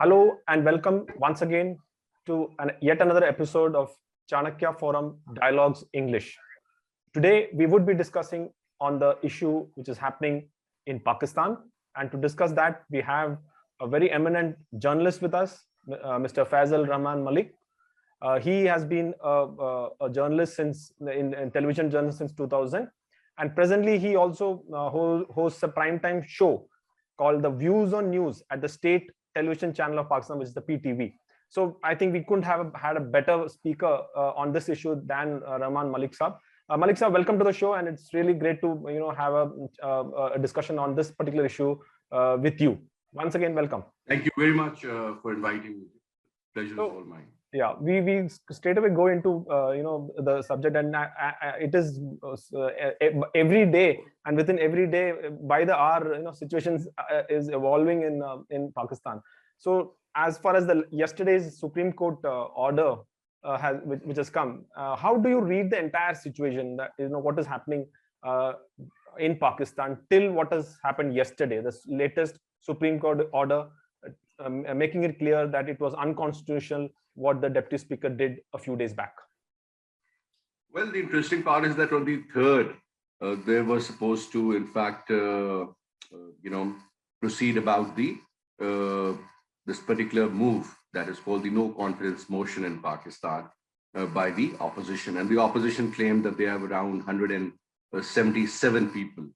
Hello and welcome once again to yet another episode of Chanakya Forum Dialogues English. Today we would be discussing on the issue which is happening in Pakistan, and to discuss that we have a very eminent journalist with us, Mr. Faisal Rehman Malik. He has been a journalist in television journalist since 2000, and presently he also hosts a primetime show called The Views on News at the state television channel of Pakistan, which is the PTV. So I think we couldn't have had a better speaker on this issue than Rahman Malik Saab. Malik Saab, welcome to the show, and it's really great to have a discussion on this particular issue with you. Once again, welcome. Thank you very much for inviting me. Pleasure is all mine. Yeah, we straight away go into the subject, and it is every day, and within every day, by the hour, situations is evolving in Pakistan. So as far as the yesterday's Supreme Court order which has come, how do you read the entire situation? That what is happening in Pakistan till what has happened yesterday, this latest Supreme Court order making it clear that it was unconstitutional what the Deputy Speaker did a few days back? Well, the interesting part is that on the 3rd, they were supposed to, in fact, proceed about the this particular move that is called the no confidence motion in Pakistan by the opposition. And the opposition claimed that they have around 177 people,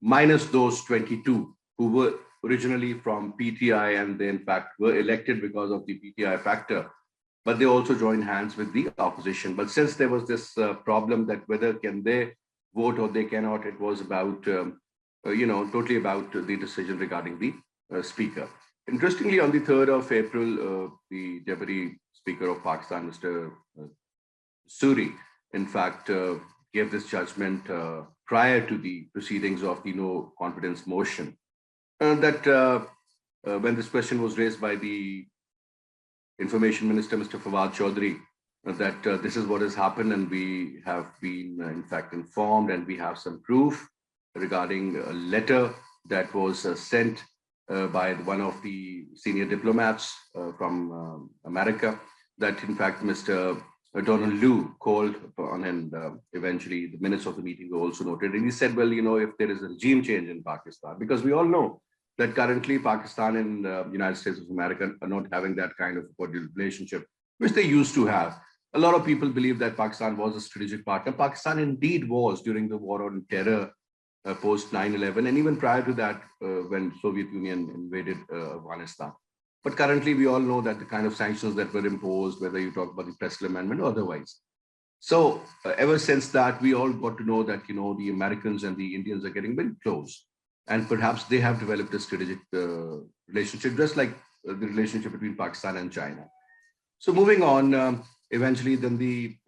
minus those 22 who were originally from PTI, and they in fact were elected because of the PTI factor. But they also joined hands with the opposition. But since there was this problem that whether can they vote or they cannot, it was about, totally about the decision regarding the speaker. Interestingly, on the 3rd of April, the Deputy Speaker of Pakistan, Mr. Suri, in fact, gave this judgment prior to the proceedings of the no confidence motion. That when this question was raised by the Information Minister, Mr. Fawad Chaudhry, that this is what has happened, and we have been, in fact, informed, and we have some proof regarding a letter that was sent by one of the senior diplomats from America, that in fact Mr. Donald Liu called upon, and eventually the minutes of the meeting were also noted. And he said, well, if there is a regime change in Pakistan, because we all know that currently Pakistan and the United States of America are not having that kind of cordial relationship, which they used to have. A lot of people believe that Pakistan was a strategic partner. Pakistan indeed was during the war on terror post 9/11, and even prior to that, when Soviet Union invaded Afghanistan. But currently, we all know that the kind of sanctions that were imposed, whether you talk about the Presley Amendment or otherwise. So ever since that, we all got to know that, the Americans and the Indians are getting very close. And perhaps they have developed a strategic relationship, just like the relationship between Pakistan and China. So moving on, eventually then the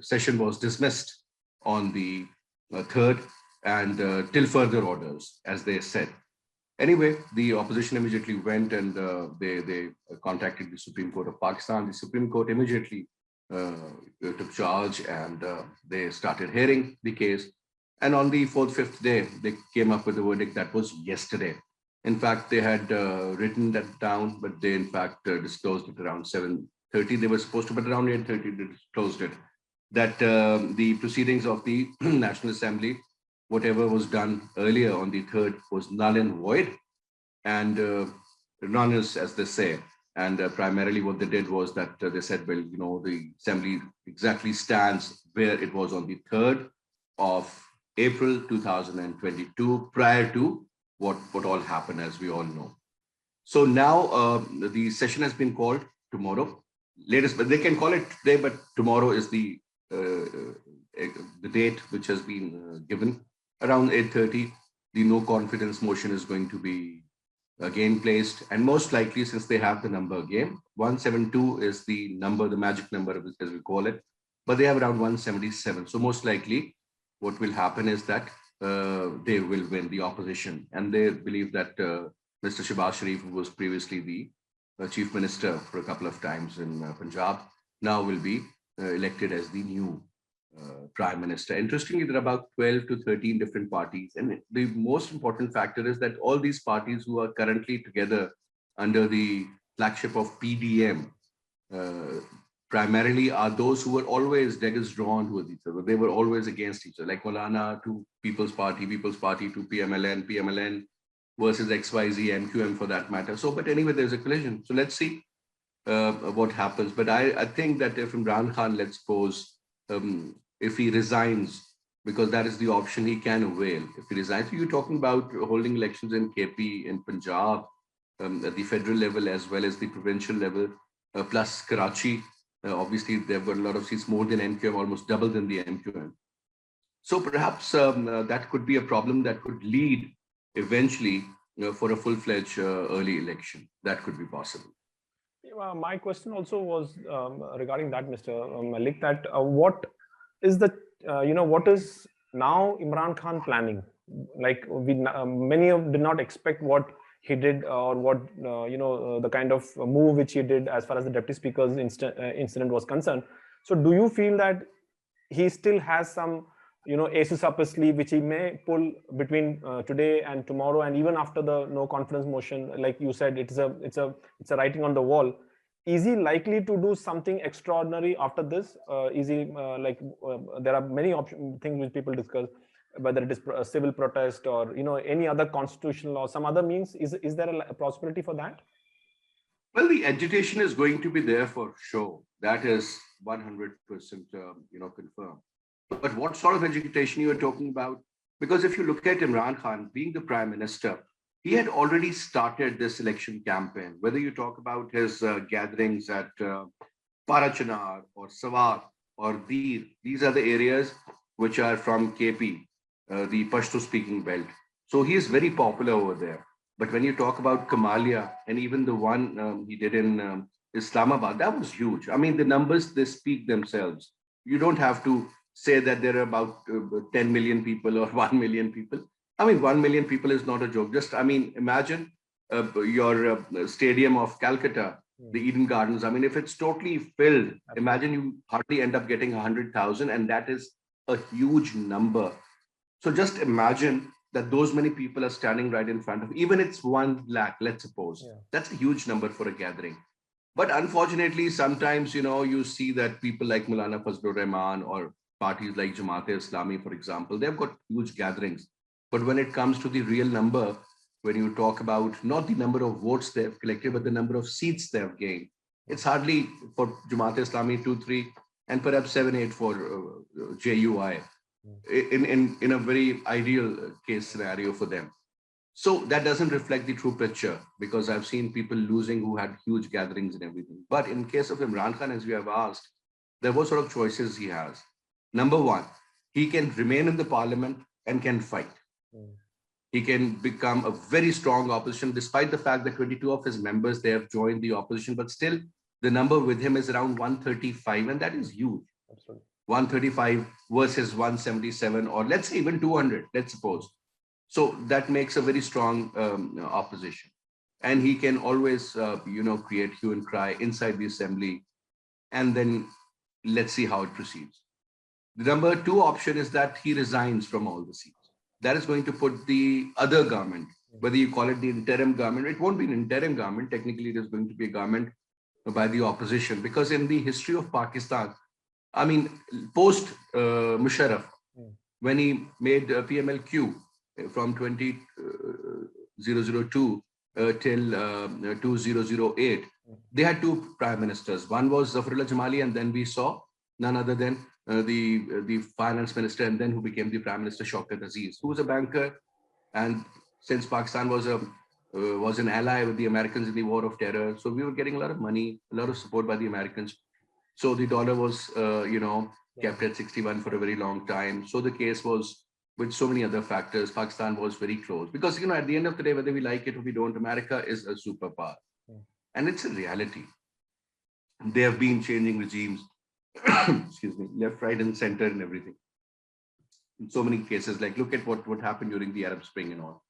session was dismissed on the 3rd, and till further orders, as they said. Anyway, the opposition immediately went and they contacted the Supreme Court of Pakistan. The Supreme Court immediately took charge, and they started hearing the case. And on the 4th, 5th day, they came up with a verdict that was yesterday. In fact, they had written that down, but they in fact disclosed it around 7:30. They were supposed to, but around 8:30 they disclosed it, that the proceedings of the National Assembly, whatever was done earlier on the 3rd, was null and void, and erroneous, as they say. And primarily what they did was that they said, well, the Assembly exactly stands where it was on the 3rd of April 2022, prior to what all happened, as we all know. So now the session has been called tomorrow, latest, but they can call it today, but tomorrow is the date which has been given. Around 8:30, the no confidence motion is going to be again placed, and most likely, since they have the number again, 172 is the number, the magic number as we call it, but they have around 177. So most likely, what will happen is that they will win, the opposition, and they believe that Mr. Shehbaz Sharif, who was previously the chief minister for a couple of times in Punjab, now will be elected as the new prime minister. Interestingly, there are about 12 to 13 different parties. And the most important factor is that all these parties who are currently together under the flagship of PDM, primarily are those who were always daggers drawn with each other. They were always against each other, like Maulana to People's Party to PMLN versus XYZ, MQM for that matter. So, but anyway, there's a collision. So let's see what happens. But I think that if Imran Khan, let's suppose, if he resigns, because that is the option he can avail. If he resigns, you're talking about holding elections in KP, in Punjab, at the federal level as well as the provincial level, plus Karachi. Obviously, they've got a lot of seats, more than MQM, almost double than the MQM. So perhaps that could be a problem that could lead eventually for a full-fledged early election. That could be possible. My question also was regarding that, Mr. Malik, that what is the, what is now Imran Khan planning? Like many did not expect what he did or what, the kind of move which he did as far as the deputy speaker's incident was concerned. So do you feel that he still has some, aces up his sleeve, which he may pull between today and tomorrow, and even after the no confidence motion, like you said, it's a writing on the wall. Is he likely to do something extraordinary after this? Is he there are many things which people discuss, whether it is a civil protest or any other constitutional or some other means? Is there a possibility for that? Well, the agitation is going to be there for sure. That is 100% confirmed. But what sort of agitation you are talking about? Because if you look at Imran Khan being the prime minister, he had already started this election campaign. Whether you talk about his gatherings at Parachanar or Sawar or Dir, these are the areas which are from KP, the Pashto-speaking belt. So he is very popular over there. But when you talk about Kamalia and even the one he did in Islamabad, that was huge. I mean, the numbers, they speak themselves. You don't have to say that there are about 10 million people or 1 million people. I mean, 1 million people is not a joke. Just, I mean, imagine your stadium of Calcutta, the Eden Gardens. I mean, if it's totally filled, imagine you hardly end up getting 100,000, and that is a huge number. So just imagine that those many people are standing right in front of, even it's 1 lakh, let's suppose. Yeah. That's a huge number for a gathering. But unfortunately, sometimes, you see that people like Maulana Faisal Rehman or parties like Jamaat-e-Islami, for example, they've got huge gatherings. But when it comes to the real number, when you talk about not the number of votes they've collected, but the number of seats they've gained, it's hardly for Jamaat-e-Islami 2, 3, and perhaps 7, 8 for JUI in a very ideal case scenario for them. So that doesn't reflect the true picture, because I've seen people losing who had huge gatherings and everything. But in case of Imran Khan, as we have asked, there were sort of choices he has. Number one, he can remain in the parliament and can fight. He can become a very strong opposition, despite the fact that 22 of his members, they have joined the opposition, but still the number with him is around 135, and that is huge. Absolutely. 135 versus 177, or let's say even 200, let's suppose. So that makes a very strong opposition. And he can always, create hue and cry inside the assembly. And then let's see how it proceeds. The number 2 option is that he resigns from all the seats. That is going to put the other government, whether you call it the interim government, it won't be an interim government. Technically, it is going to be a government by the opposition, because in the history of Pakistan, I mean, post Musharraf, when he made PMLQ from 2002 till 2008, they had 2 prime ministers. One was Zafarullah Jamali, and then we saw none other than the finance minister, and then who became the prime minister, Shaukat Aziz, who was a banker. And since Pakistan was an ally with the Americans in the war of terror, so we were getting a lot of money, a lot of support by the Americans. So the dollar was, kept at 61 for a very long time. So the case was, with so many other factors, Pakistan was very close. Because, at the end of the day, whether we like it or we don't, America is a superpower. And it's a reality. They have been changing regimes, excuse me, left, right, and center and everything. In so many cases, like look at what happened during the Arab Spring and all.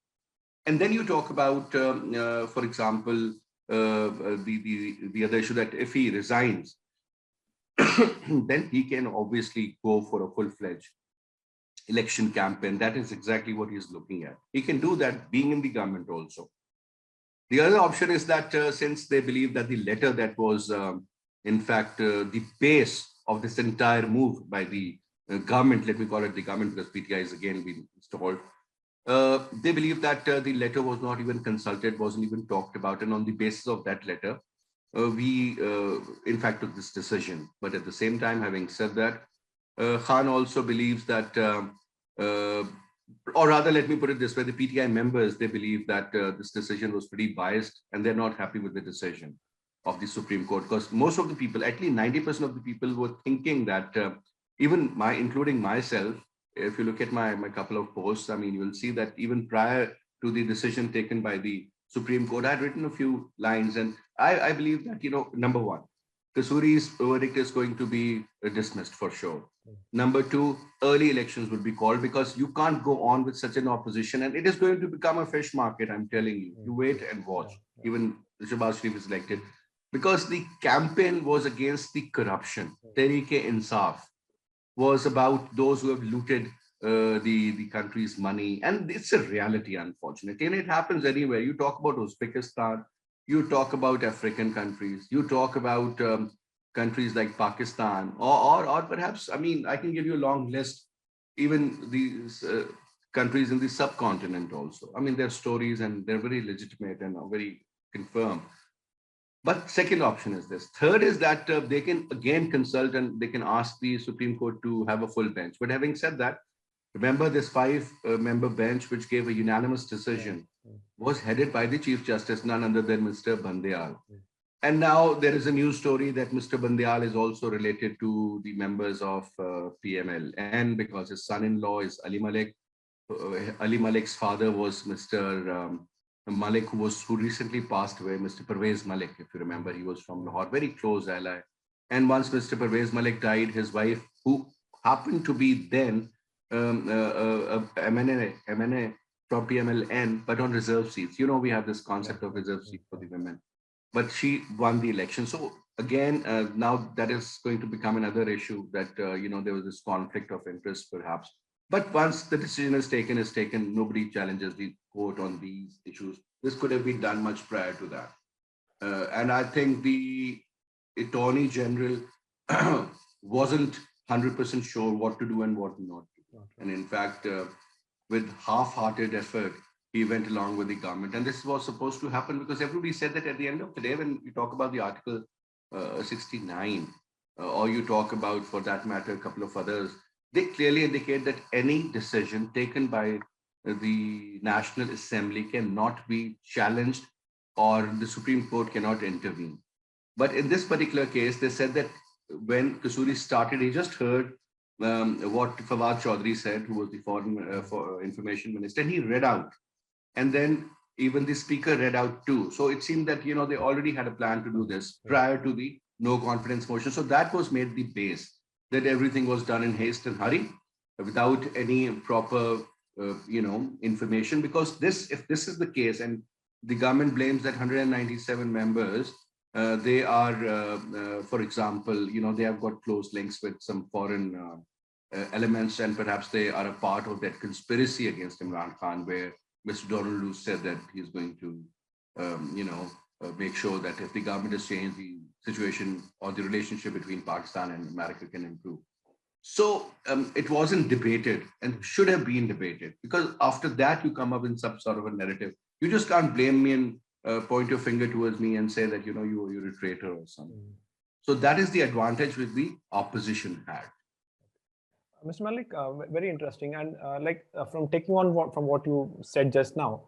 And then you talk about, for example, the other issue that if he resigns, then he can obviously go for a full-fledged election campaign. That is exactly what he's looking at. He can do that being in the government also. The other option is that since they believe that the letter that was, in fact, the base of this entire move by the government, let me call it the government because PTI is again being installed, they believe that the letter was not even consulted, wasn't even talked about. And on the basis of that letter, we, in fact, took this decision. But at the same time, having said that, Khan also believes that, or rather, let me put it this way, the PTI members, they believe that this decision was pretty biased and they're not happy with the decision of the Supreme Court, because most of the people, at least 90% of the people were thinking that, including myself, if you look at my couple of posts, I mean, you will see that even prior to the decision taken by the Supreme Court, I had written a few lines, and I believe that, number one, Kasuri's verdict is going to be dismissed for sure. Number two, early elections will be called because you can't go on with such an opposition, and it is going to become a fish market, I'm telling you. You wait and watch. Even Shahbaz Sharif is elected because the campaign was against the corruption. Tehreek-e-Insaf was about those who have looted the country's money. And it's a reality, unfortunately. And it happens anywhere. You talk about Uzbekistan, you talk about African countries, you talk about countries like Pakistan, or perhaps, I mean, I can give you a long list, even these countries in the subcontinent also. I mean, their stories and they're very legitimate and are very confirmed. But second option is this. Third is that they can again consult and they can ask the Supreme Court to have a full bench. But having said that, remember this 5-member bench, which gave a unanimous decision, was headed by the Chief Justice, none other than Mr. Bandial. And now there is a news story that Mr. Bandial is also related to the members of PMLN because his son-in-law is Ali Malik. Ali Malik's father was Mr. Malik, who recently passed away, Mr. Pervez Malik, if you remember, he was from Lahore, very close ally. And once Mr. Pervez Malik died, his wife, who happened to be then MNA from PMLN, but on reserve seats. We have this concept of reserve seats for the women. But she won the election. So again, now that is going to become another issue that, there was this conflict of interest perhaps. But once the decision is taken, nobody challenges the court on these issues. This could have been done much prior to that. And I think the Attorney General wasn't 100% sure what to do and what not to do. And in fact, with half-hearted effort, he went along with the government. And this was supposed to happen because everybody said that at the end of the day, when you talk about the Article 69, or you talk about, for that matter, a couple of others, they clearly indicate that any decision taken by the National Assembly cannot be challenged or the Supreme Court cannot intervene. But in this particular case, they said that when Kasuri started, he just heard what Fawad Chaudhry said, who was the Foreign Information Minister, and he read out. And then even the speaker read out too. So it seemed that, they already had a plan to do this prior to the no confidence motion. So that was made the base, that everything was done in haste and hurry without any proper, information. Because if this is the case, and the government blames that 197 members, they are, for example, they have got close links with some foreign elements, and perhaps they are a part of that conspiracy against Imran Khan, where Mr. Donald Lu said that he's going to, make sure that if the government has changed, the situation or the relationship between Pakistan and America can improve. So it wasn't debated and should have been debated, because after that you come up in some sort of a narrative. You just can't blame me and point your finger towards me and say that, you're a traitor or something. So that is the advantage which the opposition had. Mr. Malik, very interesting. And from taking on from what you said just now,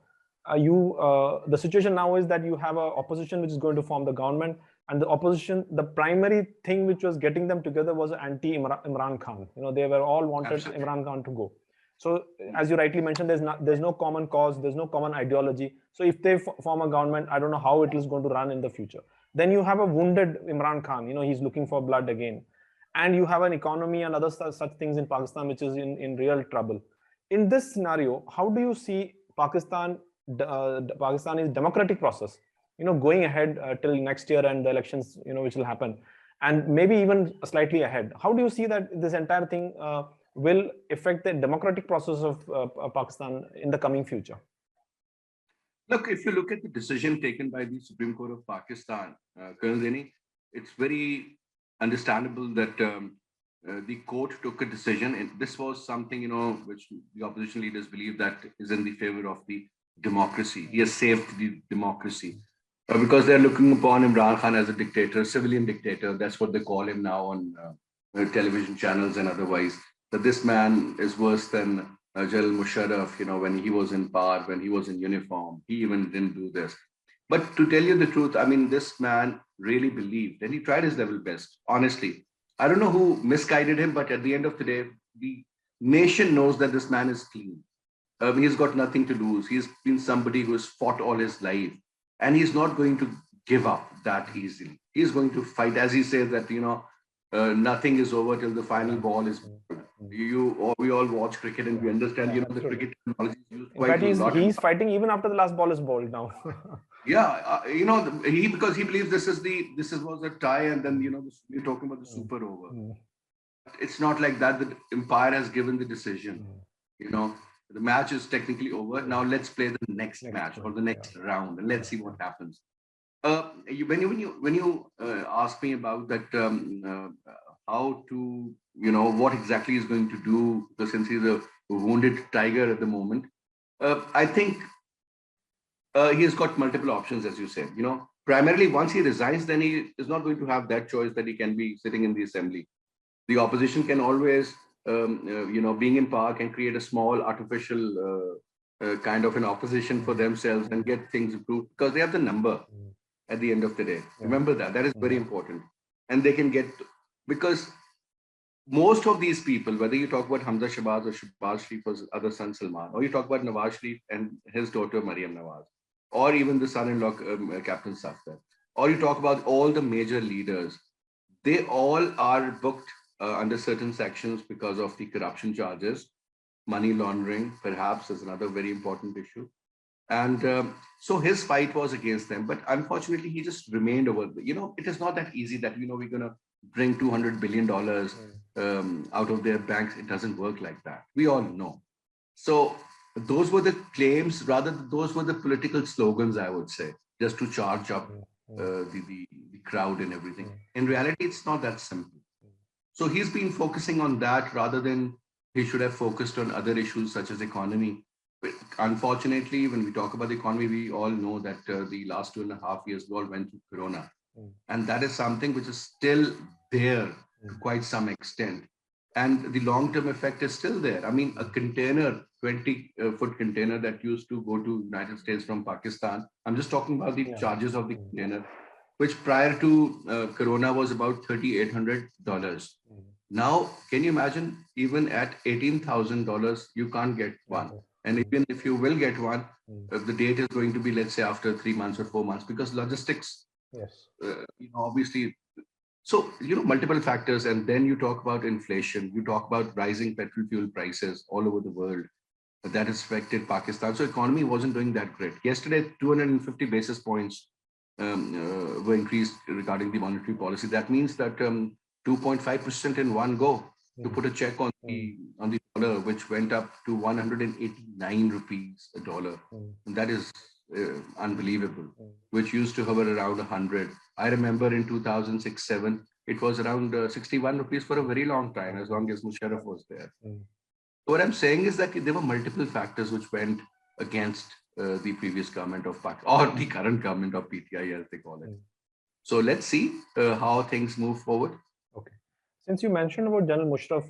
the situation now is that you have an opposition which is going to form the government, and the opposition, the primary thing which was getting them together was anti-Imran Khan. They were all wanted Absolutely. Imran Khan to go. So as you rightly mentioned, there's no common cause, there's no common ideology. So if they form a government, I don't know how it is going to run in the future. Then you have a wounded Imran Khan, he's looking for blood again. And you have an economy and other such things in Pakistan, which is in real trouble. In this scenario, how do you see Pakistan's democratic process, going ahead till next year and the elections, which will happen, and maybe even slightly ahead? How do you see that this entire thing will affect the democratic process of Pakistan in the coming future? Look, if you look at the decision taken by the Supreme Court of Pakistan, Colonel Dinny, it's very understandable that the court took a decision, and this was something, which the opposition leaders believe that is in the favor of the democracy. He has saved the democracy because they're looking upon Imran Khan as a dictator, civilian dictator. That's what they call him now on television channels and otherwise. That this man is worse than General Musharraf, when he was in power, when he was in uniform, he even didn't do this. But to tell you the truth, I mean, this man really believed and he tried his level best, honestly. I don't know who misguided him, but at the end of the day, the nation knows that this man is clean. He's got nothing to lose. He's been somebody who has fought all his life, and he's not going to give up that easily. He's going to fight, as he says that nothing is over till the final ball is. We all watch cricket and we understand. The cricket technology is used quite a lot. He's fighting even after the last ball is bowled now. Yeah, because he believes this was a tie, and then you're talking about the super over. It's not like that. The umpire has given the decision. The match is technically over. Now let's play the next match or the next round, and let's see what happens. When you ask me about that, how to what exactly he's going to do, because since he's a wounded tiger at the moment, I think he has got multiple options, as you said. Primarily once he resigns, then he is not going to have that choice that he can be sitting in the assembly. The opposition can always, being in power, can create a small artificial kind of an opposition for themselves and get things approved because they have the number at the end of the day. Remember that is very important. And they can get, because most of these people, whether you talk about Hamza Shahbaz or Shahbaz Sharif or his other son Salman, or you talk about Nawaz Sharif and his daughter Maryam Nawaz, or even the son-in-law Captain Safdar, or you talk about all the major leaders, they all are booked under certain sections because of the corruption charges. Money laundering, perhaps, is another very important issue. And so his fight was against them. But unfortunately, he just remained over. It is not that easy that, we're going to bring $200 billion out of their banks. It doesn't work like that. We all know. So those were the claims, rather, those were the political slogans, I would say, just to charge up the crowd and everything. In reality, it's not that simple. So he's been focusing on that rather than he should have focused on other issues such as economy. But unfortunately, when we talk about the economy, we all know that the last 2.5 years we all went through Corona. And that is something which is still there to quite some extent. And the long-term effect is still there. I mean, a container, 20-foot container that used to go to United States from Pakistan, I'm just talking about the charges of the container, which prior to Corona was about $3,800. Now, can you imagine, even at $18,000, you can't get one. And even if you will get one, the date is going to be, let's say, after 3 months or 4 months, because logistics, obviously. So, multiple factors. And then you talk about inflation, you talk about rising petrol fuel prices all over the world. That has affected Pakistan. So economy wasn't doing that great. Yesterday, 250 basis points were increased regarding the monetary policy. That means that 2.5% in one go to put a check on the dollar, which went up to 189 rupees a dollar. And that is unbelievable, which used to hover around 100. I remember in 2006-07, it was around 61 rupees for a very long time, as long as Musharraf was there. What I'm saying is that there were multiple factors which went against the previous government of Pakistan, or the current government of PTI, as they call it. So let's see how things move forward. Okay. Since you mentioned about General Musharraf,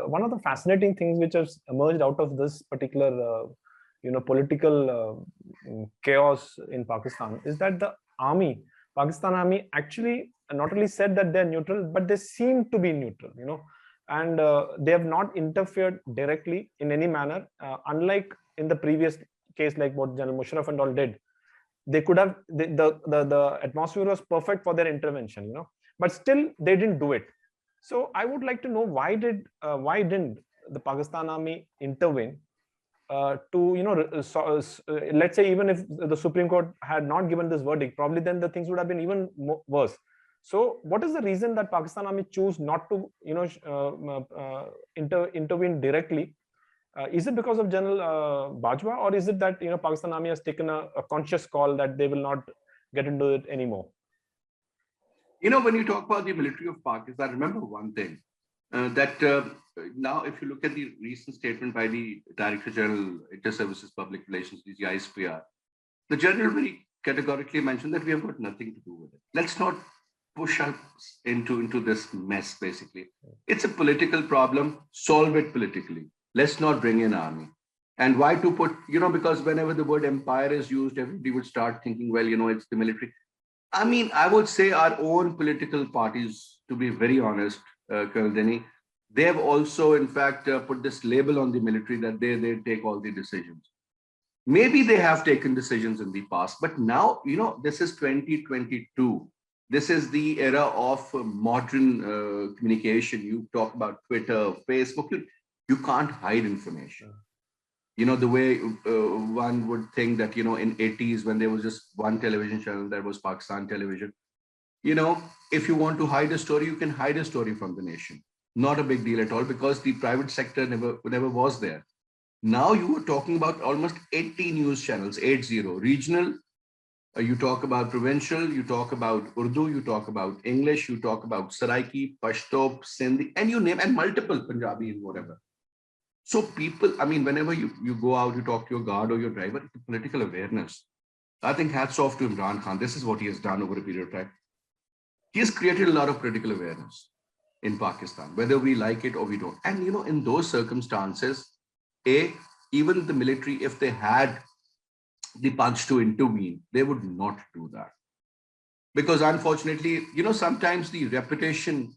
one of the fascinating things which has emerged out of this particular, political chaos in Pakistan is that the army, Pakistan army, actually not only said that they're neutral, but they seem to be neutral, and they have not interfered directly in any manner, unlike in the previous case, like what General Musharraf and all did. They could have, the atmosphere was perfect for their intervention, but still they didn't do it. So I would like to know why didn't the Pakistan army intervene to let's say, even if the Supreme Court had not given this verdict, probably then the things would have been even worse. So what is the reason that Pakistan army choose not to intervene directly Is it because of General Bajwa, or is it that Pakistan Army has taken a conscious call that they will not get into it anymore? When you talk about the military of Pakistan, remember one thing, that now if you look at the recent statement by the Director General Inter-Services Public Relations, the ISPR, the General very categorically mentioned that we have got nothing to do with it. Let's not push us into this mess, basically. It's a political problem, solve it politically. Let's not bring in army. And why to put, because whenever the word empire is used, everybody would start thinking, well, it's the military. I mean, I would say our own political parties, to be very honest, Colonel Denny, they have also, in fact, put this label on the military that they take all the decisions. Maybe they have taken decisions in the past, but now, this is 2022. This is the era of modern communication. You talk about Twitter, Facebook, you can't hide information. The way one would think that, in 80s, when there was just one television channel, that was Pakistan Television. If you want to hide a story, you can hide a story from the nation. Not a big deal at all, because the private sector never was there. Now you were talking about almost 80 news channels, 80, regional. You talk about provincial, you talk about Urdu, you talk about English, you talk about Saraiki, Pashto, Sindhi, and you name, and multiple Punjabi and whatever. So people, I mean, whenever you go out, you talk to your guard or your driver, it's political awareness. I think hats off to Imran Khan. This is what he has done over a period of time. He has created a lot of political awareness in Pakistan, whether we like it or we don't. And, in those circumstances, even the military, if they had the punch to intervene, they would not do that. Because unfortunately, sometimes the reputation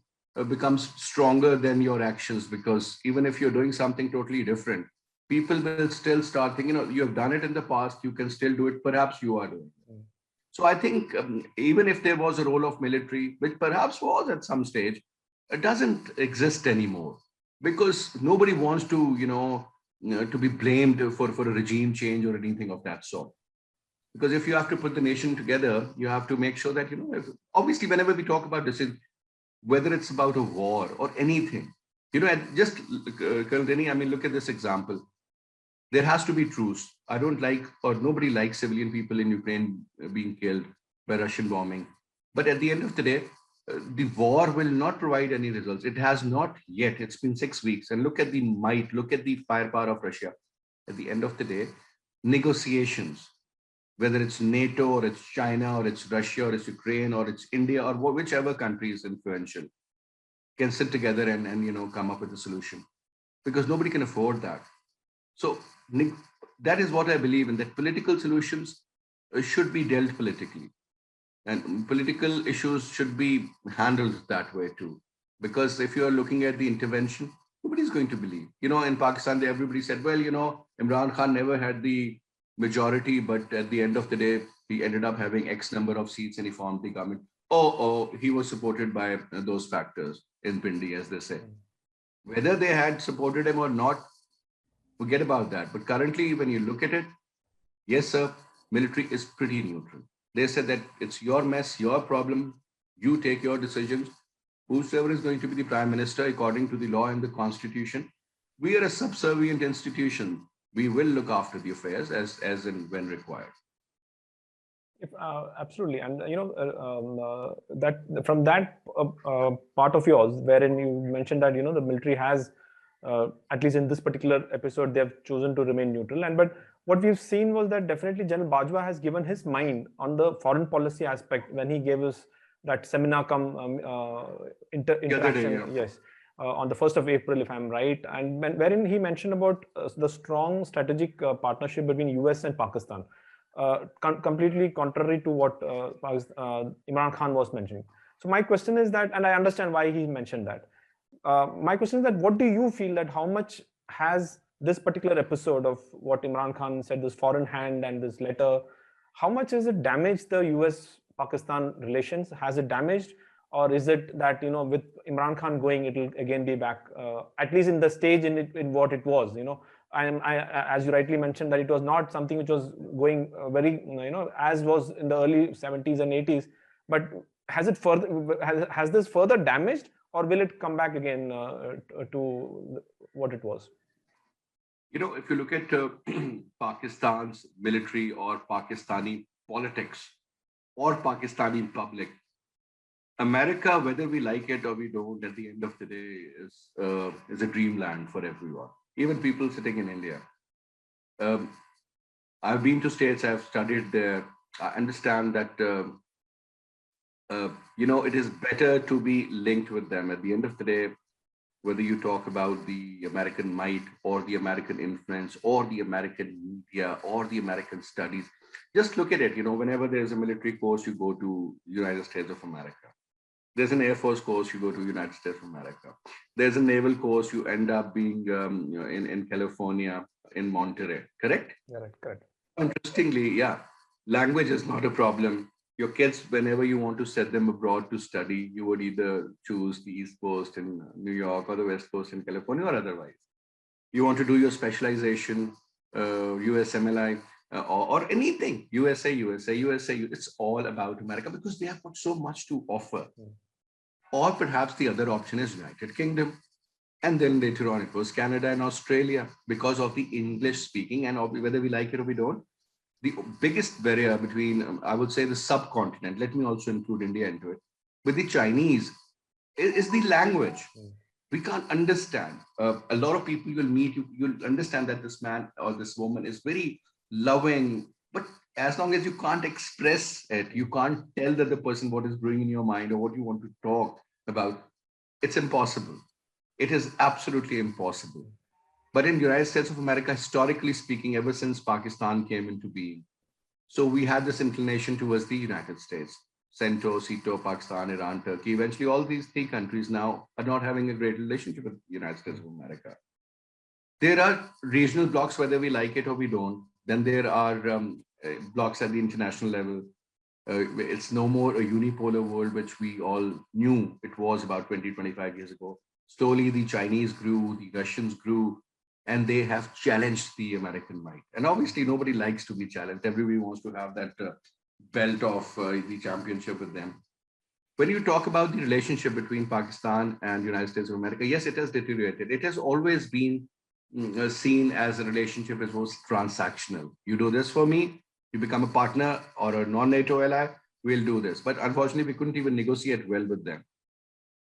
becomes stronger than your actions, because even if you're doing something totally different, people will still start thinking, you have done it in the past, you can still do it, perhaps you are doing it. So I think even if there was a role of military, which perhaps was at some stage, it doesn't exist anymore, because nobody wants to, to be blamed for a regime change or anything of that sort. Because if you have to put the nation together, you have to make sure that, obviously, whenever we talk about this, whether it's about a war or anything, just Colonel Dinny, I mean, look at this example. There has to be truce. I don't like, or nobody likes civilian people in Ukraine being killed by Russian bombing. But at the end of the day, the war will not provide any results. It has not yet. It's been 6 weeks. And look at the might, look at the firepower of Russia. At the end of the day, negotiations, whether it's NATO or it's China or it's Russia or it's Ukraine or it's India or whichever country is influential, can sit together and come up with a solution, because nobody can afford that. So that is what I believe in, that political solutions should be dealt politically, and political issues should be handled that way too. Because if you are looking at the intervention, nobody's going to believe. In Pakistan, everybody said, well, Imran Khan never had the majority, but at the end of the day, he ended up having X number of seats and he formed the government. He was supported by those factors in Pindi, as they say. Whether they had supported him or not, forget about that. But currently, when you look at it, yes, sir, military is pretty neutral. They said that it's your mess, your problem, you take your decisions. Whosoever is going to be the prime minister, according to the law and the constitution, we are a subservient institution. We will look after the affairs as and when required. Absolutely, and that from that part of yours, wherein you mentioned that the military has, at least in this particular episode, they have chosen to remain neutral. But what we've seen was that definitely General Bajwa has given his mind on the foreign policy aspect when he gave us that seminar interaction. Yes. On the 1st of April, if I'm right, and wherein he mentioned about the strong strategic partnership between US and Pakistan, completely contrary to what Imran Khan was mentioning. So my question is that, and I understand why he mentioned that. My question is that, what do you feel that how much has this particular episode of what Imran Khan said, this foreign hand and this letter, how much has it damaged the US-Pakistan relations? Has it damaged? Or is it that, with Imran Khan going, it will again be back, at least in the stage in what it was, as you rightly mentioned, that it was not something which was going very, as was in the early 70s and 80s. But has it has this further damaged, or will it come back again to what it was? If you look at Pakistan's military or Pakistani politics or Pakistani public, America, whether we like it or we don't, at the end of the day, is a dreamland for everyone, even people sitting in India. Um, I've been to States, I've studied there. I understand that, it is better to be linked with them. At the end of the day, whether you talk about the American might or the American influence or the American media or the American studies, just look at it. Whenever there's a military course, you go to United States of America. There's an Air Force course, you go to United States of America. There's a naval course, you end up being in California, in Monterey, correct? Correct. Interestingly, yeah, language is not a problem. Your kids, whenever you want to set them abroad to study, you would either choose the East Coast in New York or the West Coast in California or otherwise. You want to do your specialization, USMLI, or anything, USA, it's all about America because they have got so much to offer. Or perhaps the other option is United Kingdom. And then later on, it was Canada and Australia because of the English speaking, and whether we like it or we don't. The biggest barrier between, I would say, the subcontinent, let me also include India into it, with the Chinese is the language. We can't understand. A lot of people you'll meet, you'll understand that this man or this woman is very loving, but as long as you can't express it, you can't tell that the person what is brewing in your mind or what you want to talk about, it's impossible. It is absolutely impossible. But in the United States of America, historically speaking, ever since Pakistan came into being, so we had this inclination towards the United States. CENTO, CETO, Pakistan, Iran, Turkey. Eventually, all these three countries now are not having a great relationship with the United States of America. There are regional blocks, whether we like it or we don't. Then there are blocks at the international level. It's no more a unipolar world, which we all knew it was about 20, 25 years ago. Slowly, the Chinese grew, the Russians grew, and they have challenged the American might. And obviously, nobody likes to be challenged. Everybody wants to have that belt of the championship with them. When you talk about the relationship between Pakistan and United States of America, yes, it has deteriorated. It has always been seen as a relationship as was transactional. You do this for me, you become a partner or a non-NATO ally, we'll do this. But unfortunately, we couldn't even negotiate well with them.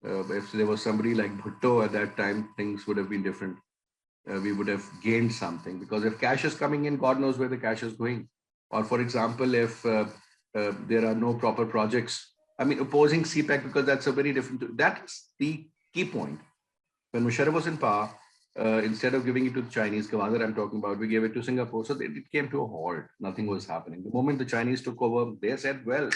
If there was somebody like Bhutto at that time, things would have been different. We would have gained something because if cash is coming in, God knows where the cash is going. Or for example, if there are no proper projects, I mean, opposing CPEC, because that's a very different, that's the key point. When Musharraf was in power, instead of giving it to the Chinese, Kawadar I'm talking about, we gave it to Singapore. So it came to a halt. Nothing was happening. The moment the Chinese took over, they said, well,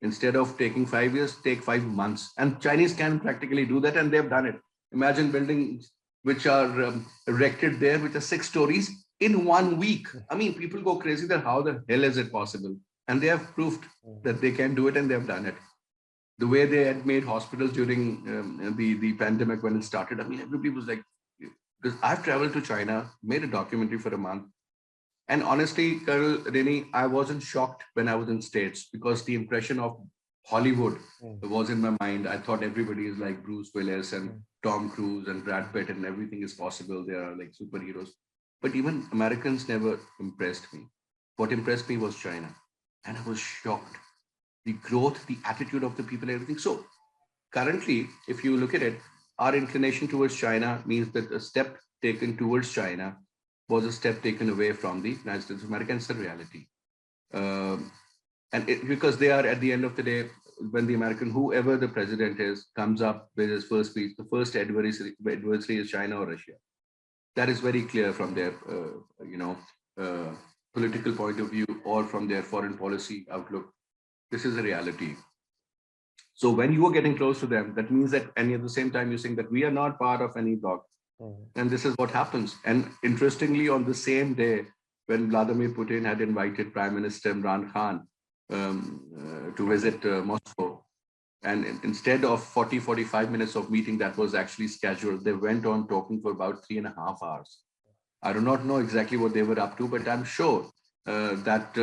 instead of taking 5 years, take 5 months. And Chinese can practically do that, and they've done it. Imagine buildings which are erected there, which are 6 stories in 1 week. I mean, people go crazy that how the hell is it possible? And they have proved that they can do it, and they've done it. The way they had made hospitals during the pandemic when it started, I mean, everybody was like, because I've traveled to China, made a documentary for a month. And honestly, Colonel Dinny, I wasn't shocked when I was in States because the impression of Hollywood was in my mind. I thought everybody is like Bruce Willis and Tom Cruise and Brad Pitt and everything is possible. They are like superheroes. But even Americans never impressed me. What impressed me was China. And I was shocked. The growth, the attitude of the people, everything. So currently, if you look at it, our inclination towards China means that a step taken towards China was a step taken away from the United States of America. It's a reality. Because they are, at the end of the day, when the American, whoever the president is, comes up with his first speech, the first adversary is China or Russia. That is very clear from their, political point of view or from their foreign policy outlook. This is a reality. So when you are getting close to them, that means that, and at the same time, you're saying that we are not part of any bloc. And this is what happens. And interestingly, on the same day, when Vladimir Putin had invited Prime Minister Imran Khan to visit Moscow, and instead of 45 minutes of meeting that was actually scheduled, they went on talking for about 3.5 hours. I do not know exactly what they were up to, but I'm sure that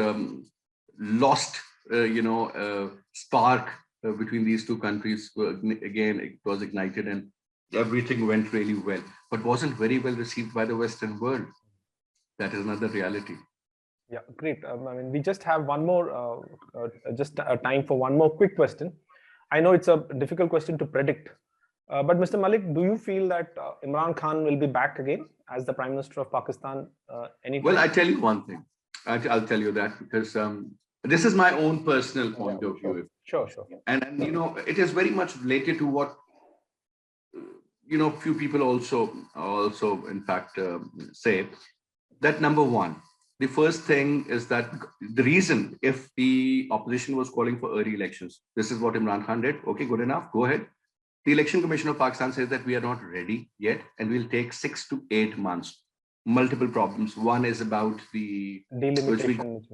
lost, spark between these two countries. Again, it was ignited and everything went really well, but wasn't very well received by the Western world. That is another reality. Yeah, great. I mean, we just have one more, time for one more quick question. I know it's a difficult question to predict, but Mr. Malik, do you feel that Imran Khan will be back again as the Prime Minister of Pakistan anytime? Well, I tell you one thing. I'll tell you that because this is my own personal point of view. Sure. And you know, it is very much related to what you know. Few people also in fact say that number one, the first thing is that the reason if the opposition was calling for early elections, this is what Imran Khan did. Okay, good enough. Go ahead. The Election Commission of Pakistan says that we are not ready yet, and we'll take 6 to 8 months. Multiple problems. One is about the delimitation.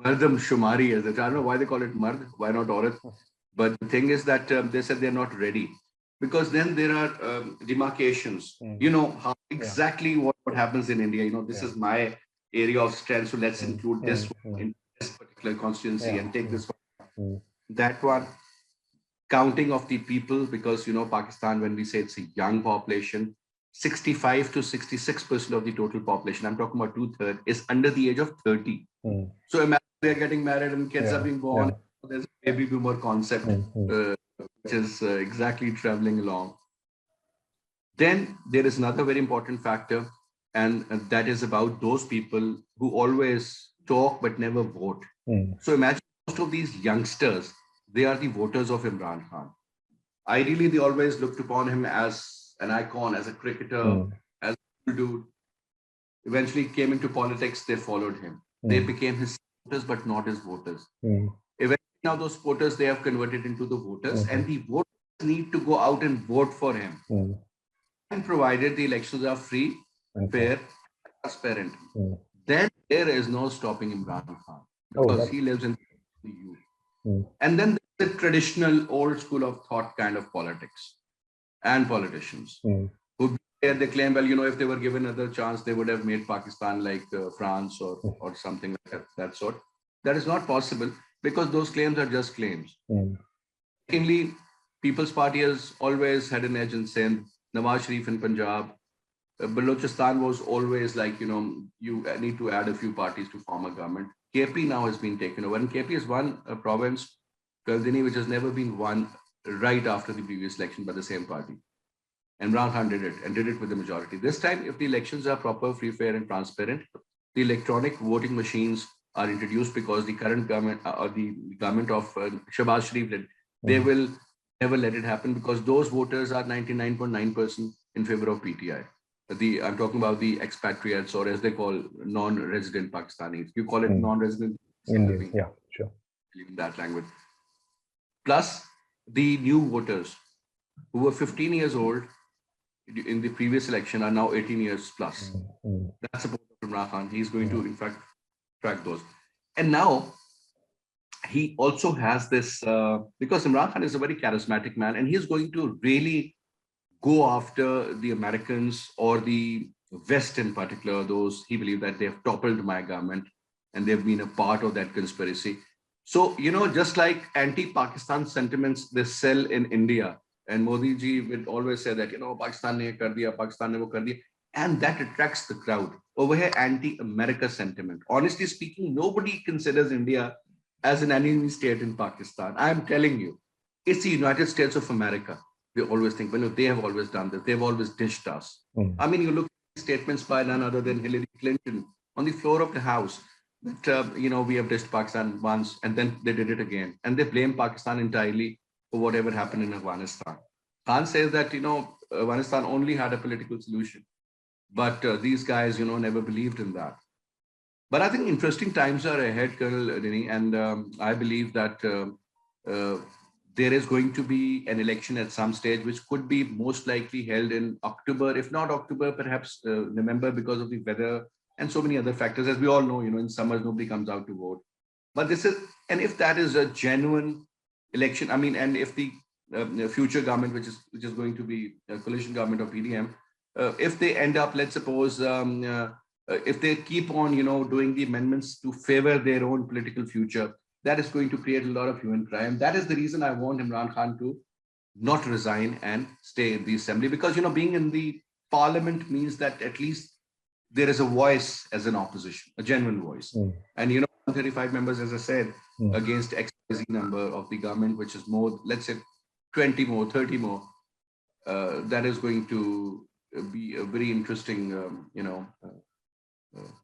Mardam Shumari, as I don't know why they call it Mard, why not Aurat? But the thing is that they said they're not ready because then there are demarcations. You know how exactly what happens in India. You know, this is my area of strength, so let's include this one in this particular constituency and take this one. That one. Counting of the people, because you know Pakistan, when we say it's a young population, 65 to 66% of the total population, I'm talking about 2/3, is under the age of 30. So imagine they're getting married and kids are being born. There's a baby boomer concept, which is exactly traveling along. Then there is another very important factor, and that is about those people who always talk but never vote. So imagine most of these youngsters, they are the voters of Imran Khan. Ideally, they always looked upon him as an icon, as a cricketer, as a dude. Eventually came into politics, they followed him. They became his supporters, but not his voters. Eventually, now those supporters, they have converted into the voters, and the voters need to go out and vote for him. And provided the elections are free, fair, transparent, then there is no stopping Imran Khan because he lives in the youth. And then the traditional old school of thought kind of politics and politicians who they claim, well, you know, if they were given another chance, they would have made Pakistan like France or something like that sort. That is not possible because those claims are just claims. Secondly, People's Party has always had an edge in Sindh, Nawaz Sharif in Punjab. Balochistan was always like, you know, you need to add a few parties to form a government. KP now has been taken over, and KP is one province, Dinny, which has never been won right after the previous election by the same party. And Imran Khan did it, and did it with the majority. This time, if the elections are proper, free, fair, and transparent, the electronic voting machines are introduced because the current government, or the government of Shahbaz Sharif, they will never let it happen because those voters are 99.9% in favor of PTI. I'm talking about the expatriates, or as they call non-resident Pakistanis. You call it non-resident Indians, yeah, sure. In that language. Plus the new voters who were 15 years old in the previous election are now 18 years plus. That's support of Imran Khan. He's going to, in fact, track those. And now he also has this, because Imran Khan is a very charismatic man, and he's going to really go after the Americans or the West in particular, those he believes that they have toppled my government and they've been a part of that conspiracy. So, you know, just like anti-Pakistan sentiments, they sell in India. And Modi ji would always say that, you know, Pakistan ne kar diya, Pakistan ne wo kar diya. And that attracts the crowd. Over here, anti-America sentiment. Honestly speaking, nobody considers India as an enemy state in Pakistan. I'm telling you, it's the United States of America. We always think, well, no, they have always done this. They've always dished us. I mean, you look at statements by none other than Hillary Clinton on the floor of the House that, you know, we have dished Pakistan once, and then they did it again. And they blame Pakistan entirely for whatever happened in Afghanistan. Khan says that, you know, Afghanistan only had a political solution. But these guys, you know, never believed in that. But I think interesting times are ahead, Colonel Dinny, and I believe that there is going to be an election at some stage, which could be most likely held in October, if not October, perhaps November, because of the weather and so many other factors. As we all know, you know, in summers, nobody comes out to vote. But this is, and if that is a genuine election, I mean, and if the future government, which is going to be a coalition government of PDM, if they end up, let's suppose, if they keep on, you know, doing the amendments to favor their own political future, that is going to create a lot of hue and cry. And that is the reason I want Imran Khan to not resign and stay in the assembly, because, you know, being in the parliament means that at least there is a voice as an opposition, a genuine voice. And 135 members, as I said, against XYZ number of the government, which is more, let's say 20 more, 30 more. That is going to be a very interesting,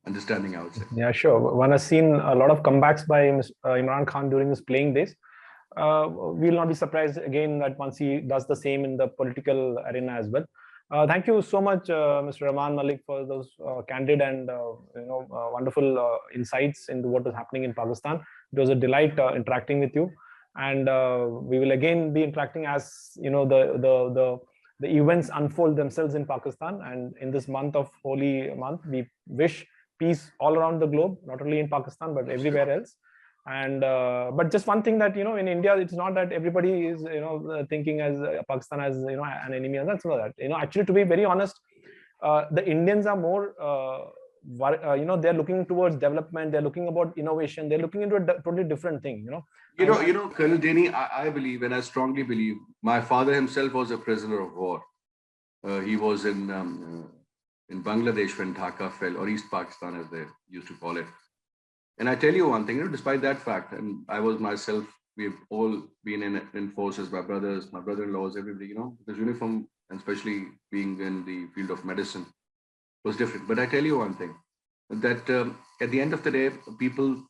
understanding, I would say. Yeah, sure. One has seen a lot of comebacks by Imran Khan during his playing days. We will not be surprised again that once he does the same in the political arena as well. Thank you so much, Mr. Rehman Malik, for those candid and wonderful insights into what is happening in Pakistan. It was a delight interacting with you, and we will again be interacting as the events unfold themselves in Pakistan. And in this month of Holy Month, we wish peace all around the globe, not only in Pakistan but everywhere else. And but just one thing that in India, it's not that everybody is thinking as Pakistan as an enemy, and that's not that. Actually, to be very honest, the Indians are more they're looking towards development, they're looking about innovation, they're looking into a totally different thing. Colonel Dinny, I believe, and I strongly believe, my father himself was a prisoner of war. He was in Bangladesh when Dhaka fell, or East Pakistan as they used to call it. And I tell you one thing, despite that fact, and I was myself, we've all been in forces, my brothers, my brother-in-laws, everybody, the uniform, and especially being in the field of medicine, was different. But I tell you one thing, that at the end of the day, people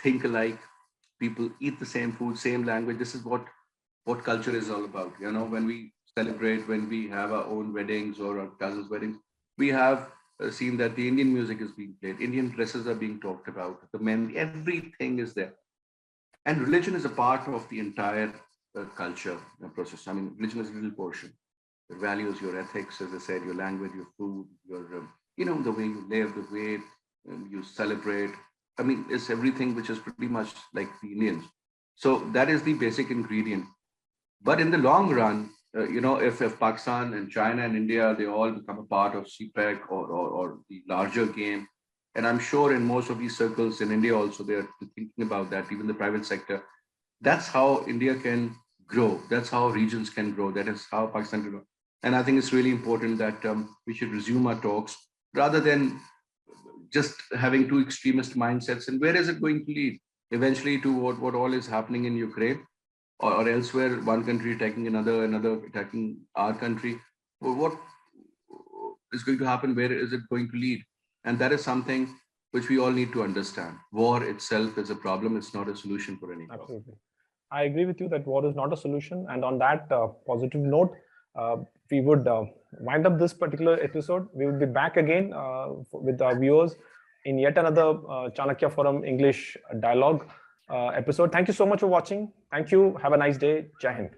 think alike, people eat the same food, same language. This is what culture is all about. When we celebrate, when we have our own weddings or our cousins' weddings, we have seen that the Indian music is being played, Indian dresses are being talked about, the men, everything is there. And religion is a part of the entire culture process. I mean, religion is a little portion. Your values, your ethics, as I said, your language, your food, your, the way you live, the way you celebrate. I mean, it's everything which is pretty much like the Indians. So that is the basic ingredient. But in the long run, if Pakistan and China and India, they all become a part of CPEC or the larger game, and I'm sure in most of these circles in India also, they're thinking about that, even the private sector. That's how India can grow. That's how regions can grow. That is how Pakistan can grow. And I think it's really important that we should resume our talks rather than just having two extremist mindsets. And where is it going to lead? Eventually to what all is happening in Ukraine or elsewhere, one country attacking another attacking our country. Well, what is going to happen? Where is it going to lead? And that is something which we all need to understand. War itself is a problem. It's not a solution for any problem. Absolutely. I agree with you that war is not a solution. And on that positive note, we would wind up this particular episode. We will be back again with our viewers in yet another Chanakya Forum English dialogue episode. Thank you so much for watching. Thank you. Have a nice day. Jai Hind.